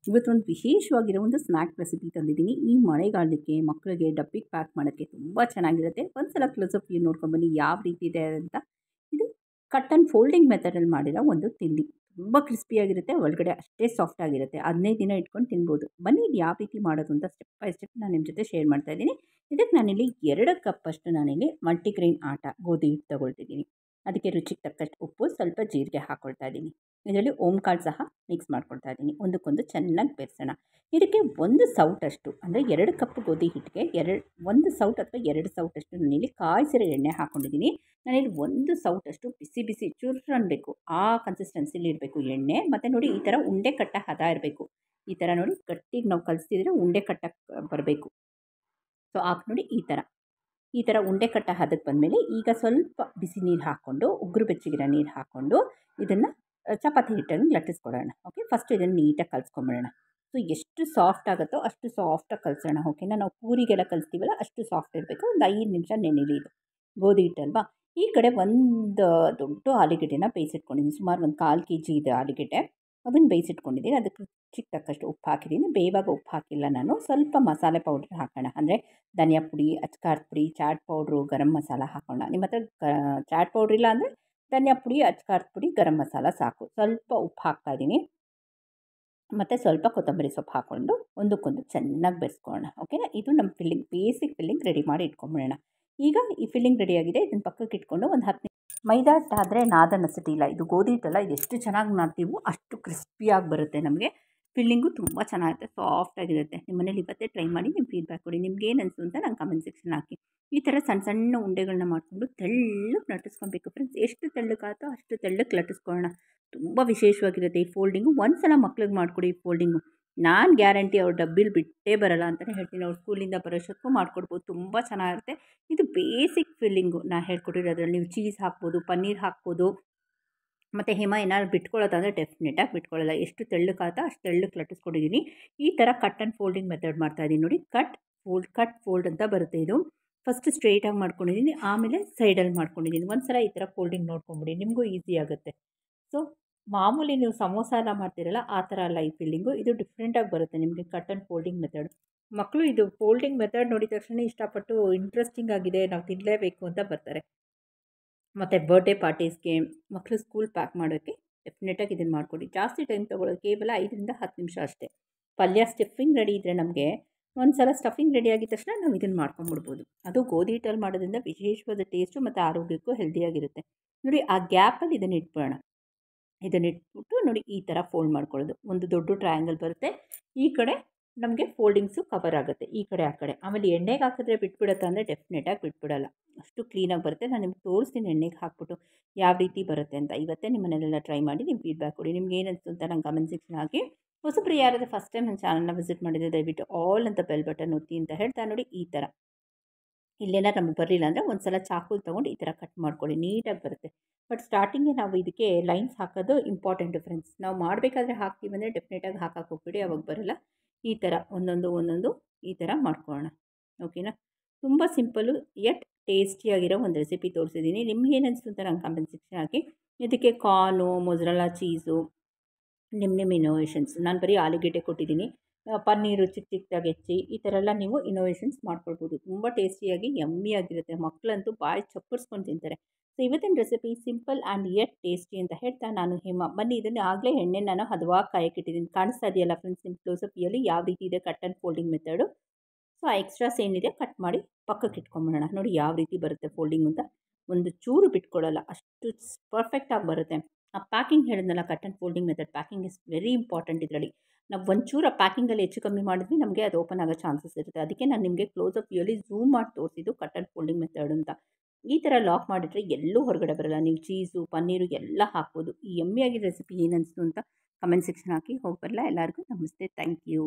ಇವತ್ತೊಂದು ವಿಶೇಷವಾಗಿರೋ ಒಂದು snack recipe ತಂದಿದ್ದೀನಿ. ಈ ಮಳೆಗಾಲಕ್ಕೆ ಮಕ್ಕಳಿಗೆ ಡಬ್ಬಿಗೆ ಪ್ಯಾಕ್ ಮಾಡೋಕ್ಕೆ ತುಂಬ ಚೆನ್ನಾಗಿರುತ್ತೆ. ಒಂದ್ಸಲ ಕ್ಲೋಸಪ್ ವ್ಯೂ ನೋಡ್ಕೊಂಬನ್ನಿ ಯಾವ ರೀತಿ ಇದೆ ಅಂತ. ಇದು ಕಟ್ ಆ್ಯಂಡ್ ಫೋಲ್ಡಿಂಗ್ ಮೆಥಡಲ್ಲಿ ಮಾಡಿರೋ ಒಂದು ತಿಂಡಿ. ತುಂಬ ಕ್ರಿಸ್ಪಿಯಾಗಿರುತ್ತೆ, ಒಳಗಡೆ ಅಷ್ಟೇ ಸಾಫ್ಟ್ ಆಗಿರುತ್ತೆ. 15 ದಿನ ಇಟ್ಕೊಂಡು ತಿನ್ಬೋದು. ಬನ್ನಿ ಇದು ಯಾವ ರೀತಿ ಮಾಡೋದು ಅಂತ ಸ್ಟೆಪ್ ಬೈ ಸ್ಟೆಪ್ ನಾನು ನಿಮ್ಮ ಜೊತೆ ಶೇರ್ ಮಾಡ್ತಾ ಇದ್ದೀನಿ. ಇದಕ್ಕೆ ನಾನಿಲ್ಲಿ 2 ಕಪ್ಪಷ್ಟು ನಾನಿಲ್ಲಿ ಮಲ್ಟಿಗ್ರೈನ್ ಗೋಧಿ ಹಿಟ್ಟು ತಗೊಳ್ತಿದ್ದೀನಿ. ಅದಕ್ಕೆ ರುಚಿಗೆ ತಕ್ಕಷ್ಟು ಉಪ್ಪು, ಸ್ವಲ್ಪ ಜೀರಿಗೆ ಹಾಕ್ಕೊಳ್ತಾ ಇದ್ದೀನಿ. ಇದರಲ್ಲಿ ಓಂಕಾಳು ಸಹ ಮಿಕ್ಸ್ ಮಾಡ್ಕೊಳ್ತಾ ಇದ್ದೀನಿ. ಒಂದಕ್ಕೊಂದು ಚೆನ್ನಾಗಿ ಬೆರೆಸೋಣ. ಇದಕ್ಕೆ 1 ಸೌಟಷ್ಟು ಅಂದರೆ 2 ಕಪ್ ಗೋಧಿ ಹಿಟ್ಟಿಗೆ 1 ಸೌಟ್ ಅಥವಾ 2 ಸೌಟಷ್ಟು ನಾನಿಲ್ಲಿ ಕಾಯಿಸಿರೋ ಎಣ್ಣೆ ಹಾಕ್ಕೊಂಡಿದ್ದೀನಿ. ನಾನಿಲ್ಲಿ 1 ಸೌಟಷ್ಟು ಬಿಸಿ ಬಿಸಿ ಚುರ್ ಅನ್ನಬೇಕು ಆ ಕನ್ಸಿಸ್ಟೆನ್ಸಿಲಿ ಇರಬೇಕು ಎಣ್ಣೆ. ಮತ್ತು ನೋಡಿ ಈ ಥರ ಉಂಡೆ ಕಟ್ಟ ಹದ ಇರಬೇಕು. ಈ ಥರ ನೋಡಿ ಗಟ್ಟಿಗೆ ನಾವು ಕಲಿಸ್ತಿದ್ರೆ ಉಂಡೆ ಕಟ್ಟಕ್ಕೆ ಬರಬೇಕು. ಸೊ ಆಗ ನೋಡಿ ಈ ಥರ ಉಂಡೆ ಕಟ್ಟ ಹದಕ್ಕೆ ಬಂದಮೇಲೆ ಈಗ ಸ್ವಲ್ಪ ಬಿಸಿ ನೀರು ಹಾಕ್ಕೊಂಡು ಉಗುರು ಬೆಚ್ಚಗಿರೋ ನೀರು ಹಾಕ್ಕೊಂಡು ಇದನ್ನು ಚಪಾತಿ ಹಿಟ್ಟನ್ನು ಲಟ್ಟಿಸ್ಕೊಡೋಣ. ಓಕೆ, ಫಸ್ಟ್ ಇದನ್ನು ನೀಟಾಗಿ ಕಲಿಸ್ಕೊಂಬಿಡೋಣ. ಸೊ ಎಷ್ಟು ಸಾಫ್ಟ್ ಆಗುತ್ತೋ ಅಷ್ಟು ಸಾಫ್ಟಾಗಿ ಕಲಿಸೋಣ. ಓಕೆನಾ, ನಾವು ಪೂರಿಗೆಲ್ಲ ಕಲಿಸ್ತೀವಲ್ಲ ಅಷ್ಟು ಸಾಫ್ಟ್ ಇರಬೇಕು. ಒಂದು 5 ನಿಮಿಷ ನೆನೆಲಿ ಇದು ಗೋಧಿ ಹಿಟ್ಟಲ್ವಾ. ಈ ಕಡೆ ಒಂದು ದೊಡ್ಡ ಆಲೂಗೆಡ್ಡೆನ ಬೇಯಿಸಿಟ್ಕೊಂಡಿದ್ದೀನಿ. ಸುಮಾರು ಒಂದು 1/4 kg ಇದೆ ಆಲೂಗೆಡ್ಡೆ. ಅದನ್ನು ಬೇಯಿಸಿಟ್ಕೊಂಡಿದ್ದೀನಿ. ಅದಕ್ಕೆ ರುಚಿಗೆ ತಕ್ಕಷ್ಟು ಉಪ್ಪು ಹಾಕಿದ್ದೀನಿ. ಬೇಯುವಾಗ ಉಪ್ಪು ಹಾಕಿಲ್ಲ ನಾನು. ಸ್ವಲ್ಪ ಮಸಾಲೆ ಪೌಡ್ರ್ ಹಾಕೋಣ, ಅಂದರೆ ಧನಿಯಾ ಪುಡಿ, ಅಚ್ಕಾರದ ಪುಡಿ, ಚಾಟ್ ಪೌಡ್ರು, ಗರಂ ಮಸಾಲ ಹಾಕೋಣ. ನಿಮ್ಮ ಹತ್ರ ಚಾಟ್ ಪೌಡ್ರ್ ಇಲ್ಲ ಅಂದರೆ ಧನಿಯಾ ಪುಡಿ, ಅಚ್ಕಾರದ ಪುಡಿ, ಗರಂ ಮಸಾಲ ಸಾಕು. ಸ್ವಲ್ಪ ಉಪ್ಪು ಹಾಕ್ತಾಯಿದ್ದೀನಿ. ಮತ್ತು ಸ್ವಲ್ಪ ಕೊತ್ತಂಬರಿ ಸೊಪ್ಪು ಹಾಕ್ಕೊಂಡು ಒಂದಕ್ಕೊಂದು ಚೆನ್ನಾಗಿ ಬೆರೆಸ್ಕೊಳ್ಳೋಣ. ಓಕೆನಾ, ಇದು ನಮ್ಮ ಬೇಸಿಕ್ ಫಿಲ್ಲಿಂಗ್ ರೆಡಿ ಮಾಡಿ ಇಟ್ಕೊಂಬಿಡೋಣ. ಈಗ ಈ ಫಿಲ್ಲಿಂಗ್ ರೆಡಿಯಾಗಿದೆ. ಇದನ್ನು ಪಕ್ಕಕ್ಕೆ ಇಟ್ಕೊಂಡು ಒಂದು 10 ನಿಮಿಷ. ಮೈದಾ ಹಿಟ್ಟಾದರೆ ನಾದ ನೆಸಿಟಿ ಇಲ್ಲ. ಇದು ಗೋಧಿ ಹಿಟ್ಟಲ್ಲ. ಇದು ಎಷ್ಟು ಚೆನ್ನಾಗಿ ನಾದ್ತೀವೋ ಅಷ್ಟು ಕ್ರಿಸ್ಪಿಯಾಗಿ ಬರುತ್ತೆ. ನಮಗೆ ಫಿಲ್ಲಿಂಗು ತುಂಬ ಚೆನ್ನಾಗಿರುತ್ತೆ, ಸಾಫ್ಟಾಗಿರುತ್ತೆ. ನಿಮ್ಮ ಮನೇಲಿ ಇವತ್ತೇ ಟ್ರೈ ಮಾಡಿ ನಿಮ್ಮ ಫೀಡ್ಬ್ಯಾಕ್ ಕೊಡಿ. ನಿಮ್ಗೆ ಏನು ಅನಿಸ್ತು ಅಂತ ನಂಗೆ ಕಮೆಂಟ್ ಸೆಕ್ಷನ್ ಹಾಕಿ. ಈ ಥರ ಸಣ್ಣ ಸಣ್ಣ ಉಂಡೆಗಳನ್ನ ಮಾಡಿಕೊಂಡು ತೆಳ್ಳಗೆ ಲಟ್ಟಿಸ್ಕೊಬೇಕು ಫ್ರೆಂಡ್ಸ್. ಎಷ್ಟು ತೆಳ್ಳಗಾಗುತ್ತೋ ಅಷ್ಟು ತೆಳ್ಳಗೆ ಲಟ್ಟಿಸ್ಕೊಳ್ಳೋಣ. ತುಂಬ ವಿಶೇಷವಾಗಿರುತ್ತೆ ಈ ಫೋಲ್ಡಿಂಗು. ಒಂದು ಸಲ ಮಕ್ಳಿಗೆ ಮಾಡಿಕೊಡಿ ಈ ಫೋಲ್ಡಿಂಗು. ನಾನು ಗ್ಯಾರಂಟಿ ಅವ್ರು ಡಬ್ಬಿಲಿ ಬಿಟ್ಟೇ ಬರೋಲ್ಲ ಅಂತಲೇ ಹೇಳ್ತೀನಿ. ಅವ್ರು ಸ್ಕೂಲಿಂದ ಬರೋಷ್ಟಕ್ಕೂ ಮಾಡಿಕೊಡ್ಬೋದು. ತುಂಬ ಚೆನ್ನಾಗಿರುತ್ತೆ. ಇದು ಬೇಸಿಕ್ ಫಿಲ್ಲಿಂಗು ನಾನು ಹೇಳ್ಕೊಟ್ಟಿರೋದ್ರಲ್ಲಿ. ನೀವು ಚೀಸ್ ಹಾಕ್ಬೋದು, ಪನ್ನೀರ್ ಹಾಕ್ಬೋದು. ಮತ್ತು ಏನಾದ್ರು ಬಿಟ್ಕೊಳ್ಳೋದಂದರೆ ಡೆಫಿನೆಟಾಗಿ ಬಿಟ್ಕೊಳ್ಳಲ್ಲ. ಎಷ್ಟು ತೆಳ್ಳಗಾಗುತ್ತೋ ಅಷ್ಟು ತೆಳ್ಳಗೆ ಲಟ್ಟಿಸ್ಕೊಂಡಿದ್ದೀನಿ. ಈ ಥರ ಕಟ್ ಆ್ಯಂಡ್ ಫೋಲ್ಡಿಂಗ್ ಮೆಥಡ್ ಮಾಡ್ತಾಯಿದ್ದೀನಿ ನೋಡಿ. ಕಟ್ ಫೋಲ್ಡ್ ಅಂತ ಬರುತ್ತೆ ಇದು. ಫಸ್ಟ್ ಸ್ಟ್ರೈಟಾಗಿ ಮಾಡ್ಕೊಂಡಿದ್ದೀನಿ, ಆಮೇಲೆ ಸೈಡಲ್ಲಿ ಮಾಡ್ಕೊಂಡಿದ್ದೀನಿ. ಒಂದು ಸಲ ಈ ಥರ ಫೋಲ್ಡಿಂಗ್ ನೋಡ್ಕೊಂಬಿಡಿ, ನಿಮಗೂ ಈಸಿ ಆಗುತ್ತೆ. ಸೊ ಮಾಮೂಲಿ ನೀವು ಸಮೋಸ ಎಲ್ಲ ಮಾಡ್ತೀರಲ್ಲ ಆ ಥರ ಅಲ್ಲ ಈ ಫಿಲ್ಲಿಂಗು. ಇದು ಡಿಫ್ರೆಂಟಾಗಿ ಬರುತ್ತೆ ನಿಮಗೆ ಕಟ್ ಆ್ಯಂಡ್ ಫೋಲ್ಡಿಂಗ್ ಮೆಥಡ್. ಮಕ್ಕಳು ಇದು ಫೋಲ್ಡಿಂಗ್ ಮೆಥಡ್ ನೋಡಿದ ತಕ್ಷಣ ಇಷ್ಟಪಟ್ಟು ಇಂಟ್ರೆಸ್ಟಿಂಗ್ ಆಗಿದೆ, ನಾವು ತಿನ್ನಲೇಬೇಕು ಅಂತ ಬರ್ತಾರೆ. ಮತ್ತು ಬರ್ಡೇ ಪಾರ್ಟೀಸ್ಗೆ, ಮಕ್ಕಳು ಸ್ಕೂಲ್ ಪ್ಯಾಕ್ ಮಾಡೋಕ್ಕೆ ಡೆಫಿನೆಟಾಗಿ ಇದನ್ನು ಮಾಡಿಕೊಡಿ. ಜಾಸ್ತಿ ಟೈಮ್ ತೊಗೊಳ್ಳೋದು, ಕೇವಲ 5ರಿಂದ 10 ನಿಮಿಷ ಅಷ್ಟೇ. ಪಲ್ಯ ಸ್ಟಫಿಂಗ್ ರೆಡಿ ಇದ್ದರೆ ನಮಗೆ ಒಂದು ಸಲ ಸ್ಟಫಿಂಗ್ ರೆಡಿ ಆಗಿದ ತಕ್ಷಣ ನಾವು ಇದನ್ನು ಮಾಡ್ಕೊಂಬಿಡ್ಬೋದು. ಅದು ಗೋಧಿ ಹಿಟ್ಟಲ್ಲಿ ಮಾಡೋದ್ರಿಂದ ವಿಶೇಷವಾದ ಟೇಸ್ಟು ಮತ್ತು ಆರೋಗ್ಯಕ್ಕೂ ಹೆಲ್ದಿಯಾಗಿರುತ್ತೆ. ನೋಡಿ ಆ ಗ್ಯಾಪಲ್ಲಿ ಇದನ್ನು ಇಟ್ಬಿಡೋಣ. ಇದನ್ನಿಟ್ಬಿಟ್ಟು ನೋಡಿ ಈ ಥರ ಫೋಲ್ಡ್ ಮಾಡ್ಕೊಳ್ಳೋದು. ಒಂದು ದೊಡ್ಡ ಟ್ರಯಾಂಗಲ್ ಬರುತ್ತೆ. ಈ ಕಡೆ ನಮಗೆ ಫೋಲ್ಡಿಂಗ್ಸು ಕವರ್ ಆಗುತ್ತೆ, ಈ ಕಡೆ ಆ ಕಡೆ. ಆಮೇಲೆ ಎಣ್ಣೆಗೆ ಹಾಕಿದ್ರೆ ಬಿಟ್ಬಿಡುತ್ತೆ ಅಂದರೆ ಡೆಫಿನೆಟಾಗಿ ಬಿಟ್ಬಿಡಲ್ಲ, ಅಷ್ಟು ಕ್ಲೀನಾಗಿ ಬರುತ್ತೆ. ನಾನು ನಿಮ್ಗೆ ತೋರಿಸ್ತೀನಿ ಎಣ್ಣೆಗೆ ಹಾಕ್ಬಿಟ್ಟು ಯಾವ ರೀತಿ ಬರುತ್ತೆ ಅಂತ. ಇವತ್ತೇ ನಿಮ್ಮ ಮನೆಯಲ್ಲೆಲ್ಲ ಟ್ರೈ ಮಾಡಿ ನಿಮ್ಮ ಫೀಡ್ಬ್ಯಾಕ್ ಕೊಡಿ. ನಿಮ್ಗೆ ಏನು ಅನಿಸ್ತು ಅಂತ ನಂಗೆ ಕಮೆಂಟ್ ಸೆಕ್ಷನ್ ಹಾಕಿ. ಹೊಸಬ್ರು ಯಾರಾದರೂ ಫಸ್ಟ್ ಟೈಮ್ ನನ್ನ ಚಾನಲ್ನ ವಿಸಿಟ್ ಮಾಡಿದರೆ ದಯವಿಟ್ಟು ಆಲ್ ಅಂತ ಬೆಲ್ ಬಟನ್ ಒತ್ತಿ ಅಂತ ಹೇಳ್ತಾ ನೋಡಿ ಈ ಥರ. ಇಲ್ಲೇನಾರು ನಮಗೆ ಬರಲಿಲ್ಲ ಅಂದರೆ ಒಂದು ಸಲ ಚಾಕುಲ್ ತೊಗೊಂಡು ಈ ಥರ ಕಟ್ ಮಾಡ್ಕೊಳ್ಳಿ, ನೀಟಾಗಿ ಬರುತ್ತೆ. ಬಟ್ ಸ್ಟಾರ್ಟಿಂಗ್ಗೆ ನಾವು ಇದಕ್ಕೆ ಲೈನ್ಸ್ ಹಾಕೋದು ಇಂಪಾರ್ಟೆಂಟು ಫ್ರೆಂಡ್ಸ್. ನಾವು ಮಾಡಬೇಕಾದ್ರೆ ಹಾಕ್ತೀವಿ ಅಂದರೆ ಡೆಫಿನೆಟಾಗಿ ಹಾಕಕ್ಕೆ ಹೋಗ್ಬಿಡಿ, ಅವಾಗ ಬರೋಲ್ಲ. ಈ ಥರ ಒಂದೊಂದು ಈ ಥರ ಮಾಡ್ಕೊಳ್ಳೋಣ. ಓಕೆನಾ, ತುಂಬ ಸಿಂಪಲ್ಲು ಯಟ್ ಟೇಸ್ಟಿಯಾಗಿರೋ ಒಂದು ರೆಸಿಪಿ ತೋರಿಸಿದ್ದೀನಿ. ನಿಮ್ಗೇನು ಅನಿಸ್ತು ಅಂತ ನಂಗೆ ಕಮೆಂಟ್ ಸೆಕ್ಷನ್ ಹಾಕಿ. ಇದಕ್ಕೆ ಕಾರ್ನು, ಮೊಸರಲ್ಲ ಚೀಸು, ನಿಮ್ಮ ಇನೋವೇಷನ್ಸ್. ನಾನು ಬರೀ ಆಲೂಗೆಡ್ಡೆ ಕೊಟ್ಟಿದ್ದೀನಿ. ಪನ್ನೀರು ಚಿಕ್ಕದಾಗಿ ಹೆಚ್ಚಿ ಈ ಥರ ಎಲ್ಲ ನೀವು ಇನೋವೇಷನ್ಸ್ ಮಾಡ್ಕೊಳ್ಬೋದು. ತುಂಬ ಟೇಸ್ಟಿಯಾಗಿ ಯಮ್ಮಿಯಾಗಿರುತ್ತೆ. ಮಕ್ಕಳಂತೂ ಬಾಯಿ ಚಪ್ಪರ್ಸ್ಕೊಂಡು ತಿಂತಾರೆ. ಸೊ ಇವತ್ತಿನ recipe simple and yet tasty ಅಂತ ಹೇಳ್ತಾ ನಾನು ಬನ್ನಿ ಇದನ್ನು ಆಗಲೇ ಎಣ್ಣೆ ನಾನು ಹದವಾಗಿ ಕಾಯಕ್ಕಿಟ್ಟಿದ್ದೀನಿ. ಕಾಣಿಸ್ತಾ ಇದೆಯಲ್ಲ ಫ್ರೆಂಡ್ಸ್ ನಿಮ್ಮ ಕ್ಲೋಸಪ್ಪಿಯಲ್ಲಿ ಯಾವ ರೀತಿ ಇದೆ cut and folding method. So ಆ ಎಕ್ಸ್ಟ್ರಾಸ್ ಏನಿದೆ ಕಟ್ ಮಾಡಿ ಪಕ್ಕಕ್ಕೆ ಇಟ್ಕೊಂಬಿಡೋಣ. ನೋಡಿ ಯಾವ ರೀತಿ ಬರುತ್ತೆ ಫೋಲ್ಡಿಂಗ್ ಅಂತ. ಒಂದು ಚೂರು ಬಿಟ್ಕೊಳ್ಳಲ್ಲ, ಅಷ್ಟು ಪರ್ಫೆಕ್ಟಾಗಿ ಬರುತ್ತೆ. ಆ ಪ್ಯಾಕಿಂಗ್ ಹೇಳಿದ್ನಲ್ಲ, cut and folding method packing is very important. ಇದರಲ್ಲಿ ನಾವು ಒಂಚೂರು ಆ ಪ್ಯಾಕಿಂಗಲ್ಲಿ ಹೆಚ್ಚು ಕಮ್ಮಿ ಮಾಡಿದ್ವಿ ನಮಗೆ ಅದು ಓಪನ್ ಆಗೋ ಚಾನ್ಸಸ್ ಇರುತ್ತೆ. ಅದಕ್ಕೆ ನಾನು ನಿಮಗೆ ಕ್ಲೋಸಪ್ ವ್ಯೂಯಲ್ಲಿ ಝೂಮ್ ಮಾಡಿ ತೋರಿಸಿದ್ದು ಕಟ್ ಆ್ಯಂಡ್ ಫೋಲ್ಡಿಂಗ್ ಮೆಥಡ್ ಅಂತ. ಈ ಥರ ಲಾಕ್ ಮಾಡಿದರೆ ಎಲ್ಲೂ ಹೊರಗಡೆ ಬರೋಲ್ಲ. ನೀವು ಚೀಸು, ಪನ್ನೀರು ಎಲ್ಲ ಹಾಕ್ಬೋದು. ಈ ಯಮ್ಮಿಯಾಗಿ ರೆಸಿಪಿ ಏನು ಅನಿಸ್ತು ಅಂತ ಕಮೆಂಟ್ ಸೆಕ್ಷನ್ ಹಾಕಿ. ಹೋಗಿ ಬರಲ್ಲ. ಎಲ್ಲರಿಗೂ ನಮಸ್ತೆ, ಥ್ಯಾಂಕ್ ಯು.